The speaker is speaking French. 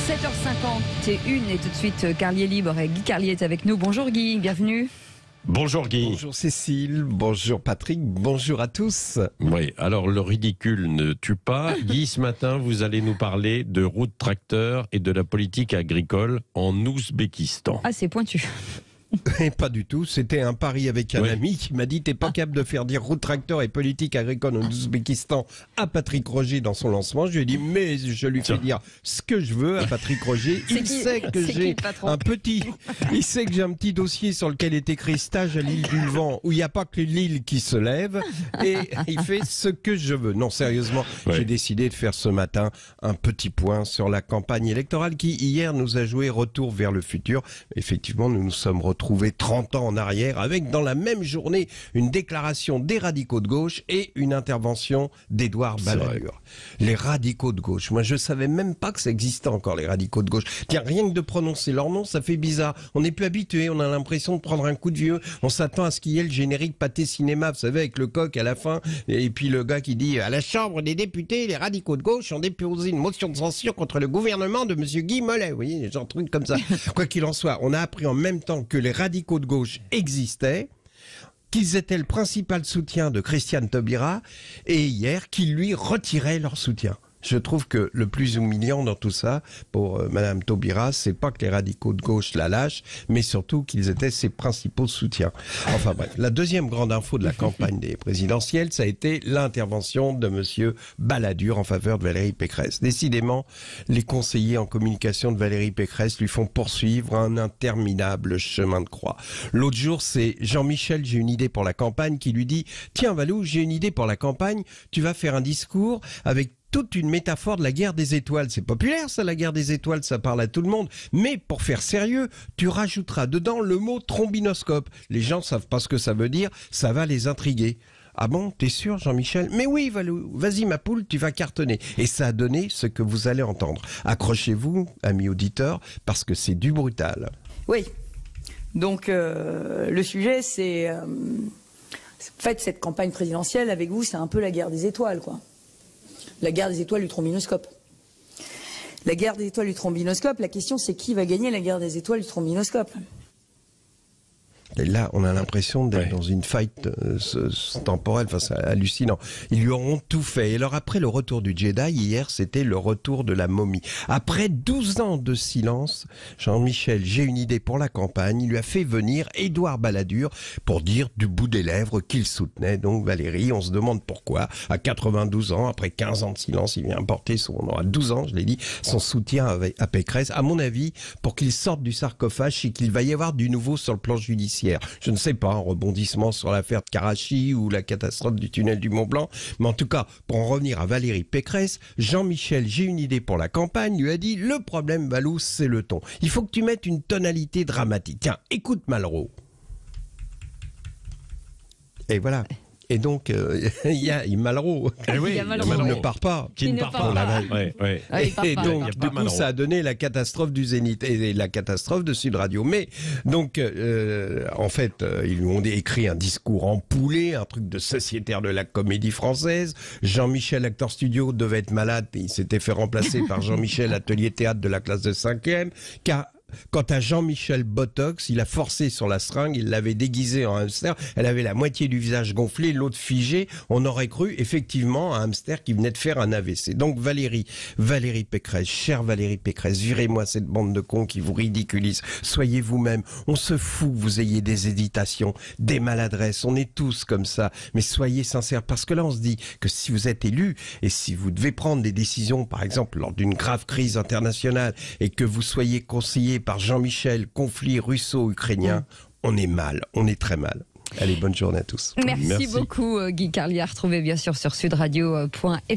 7h51 et tout de suite Carlier Libre et Guy Carlier est avec nous. Bonjour Guy, bienvenue. Bonjour Guy. Bonjour Cécile, bonjour Patrick, bonjour à tous. Oui, alors le ridicule ne tue pas. Guy, ce matin, vous allez nous parler de route tracteur et de la politique agricole en Ouzbékistan. Ah, c'est pointu. Et pas du tout, c'était un pari avec un ami qui m'a dit t'es pas capable de faire dire route tracteur et politique agricole en Ouzbékistan à Patrick Roger dans son lancement. Je lui ai dit mais je lui fais dire ce que je veux à Patrick Roger. Il sait que j'ai un petit dossier sur lequel est écrit stage à l'île du Levant où il n'y a pas que l'île qui se lève et il fait ce que je veux. Non, sérieusement, j'ai décidé de faire ce matin un petit point sur la campagne électorale qui hier nous a joué retour vers le futur. Effectivement, nous nous sommes retrouvés 30 ans en arrière avec dans la même journée une déclaration des radicaux de gauche et une intervention d'Édouard Balladur. Les radicaux de gauche, moi je savais même pas que ça existait encore les radicaux de gauche. Tiens, rien que de prononcer leur nom, ça fait bizarre. On n'est plus habitué, on a l'impression de prendre un coup de vieux. On s'attend à ce qu'il y ait le générique Pâté Cinéma, vous savez, avec le coq à la fin et puis le gars qui dit à la Chambre des députés, les radicaux de gauche ont déposé une motion de censure contre le gouvernement de monsieur Guy Mollet. Vous voyez, genre truc comme ça. Quoi qu'il en soit, on a appris en même temps que les radicaux de gauche existaient, qu'ils étaient le principal soutien de Christiane Taubira et hier qu'ils lui retiraient leur soutien. Je trouve que le plus humiliant dans tout ça pour Madame Taubira, c'est pas que les radicaux de gauche la lâchent, mais surtout qu'ils étaient ses principaux soutiens. Enfin bref, la deuxième grande info de la campagne des présidentielles, ça a été l'intervention de monsieur Balladur en faveur de Valérie Pécresse. Décidément, les conseillers en communication de Valérie Pécresse lui font poursuivre un interminable chemin de croix. L'autre jour, c'est Jean-Michel, j'ai une idée pour la campagne, qui lui dit « Tiens Valou, j'ai une idée pour la campagne, tu vas faire un discours avec toute une métaphore de la guerre des étoiles. C'est populaire ça, la guerre des étoiles, ça parle à tout le monde. Mais pour faire sérieux, tu rajouteras dedans le mot trombinoscope. Les gens savent pas ce que ça veut dire, ça va les intriguer. Ah bon, t'es sûr Jean-Michel? Mais oui Valou, vas-y ma poule, tu vas cartonner. Et ça a donné ce que vous allez entendre. Accrochez-vous, amis auditeurs, parce que c'est du brutal. Oui, donc le sujet c'est... en fait, cette campagne présidentielle avec vous, c'est un peu la guerre des étoiles, quoi. La guerre des étoiles du trombinoscope. La guerre des étoiles du trombinoscope, la question c'est qui va gagner la guerre des étoiles du trombinoscope? Et là, on a l'impression d'être dans une fight temporelle, enfin c'est hallucinant. Ils lui auront tout fait. Et alors après le retour du Jedi, hier, c'était le retour de la momie. Après 12 ans de silence, Jean-Michel, j'ai une idée pour la campagne, il lui a fait venir Édouard Balladur pour dire du bout des lèvres qu'il soutenait donc Valérie. On se demande pourquoi, à 92 ans, après 15 ans de silence, il vient porter à 12 ans, je l'ai dit, son soutien à Pécresse. À mon avis, pour qu'il sorte du sarcophage, c'est qu'il va y avoir du nouveau sur le plan judiciaire. Je ne sais pas, un rebondissement sur l'affaire de Karachi ou la catastrophe du tunnel du Mont-Blanc. Mais en tout cas, pour en revenir à Valérie Pécresse, Jean-Michel, j'ai une idée pour la campagne, lui a dit, le problème, Valou, c'est le ton. Il faut que tu mettes une tonalité dramatique. Tiens, écoute Malraux. Et voilà. Et donc, il y a Malraux qui ne part pas. Qui ne part pas. Et donc, du coup, ça a donné la catastrophe du Zénith et la catastrophe de Sud Radio. Mais, donc, en fait, ils lui ont écrit un discours empoulé, un truc de sociétaire de la comédie française. Jean-Michel, acteur studio, devait être malade et il s'était fait remplacer par Jean-Michel, atelier théâtre de la classe de 5e, car quant à Jean-Michel Botox, il a forcé sur la seringue, il l'avait déguisée en hamster, elle avait la moitié du visage gonflé, l'autre figé, on aurait cru effectivement un hamster qui venait de faire un AVC. Donc Valérie Pécresse, chère Valérie Pécresse, virez-moi cette bande de cons qui vous ridiculise, soyez vous-même, on se fout que vous ayez des hésitations, des maladresses, on est tous comme ça, mais soyez sincères, parce que là on se dit que si vous êtes élu, et si vous devez prendre des décisions, par exemple lors d'une grave crise internationale, et que vous soyez conseillé par Jean-Michel, conflit russo-ukrainien, on est mal, on est très mal. Allez, bonne journée à tous. Merci beaucoup Guy Carlier, retrouvez bien sûr sur sudradio.fr.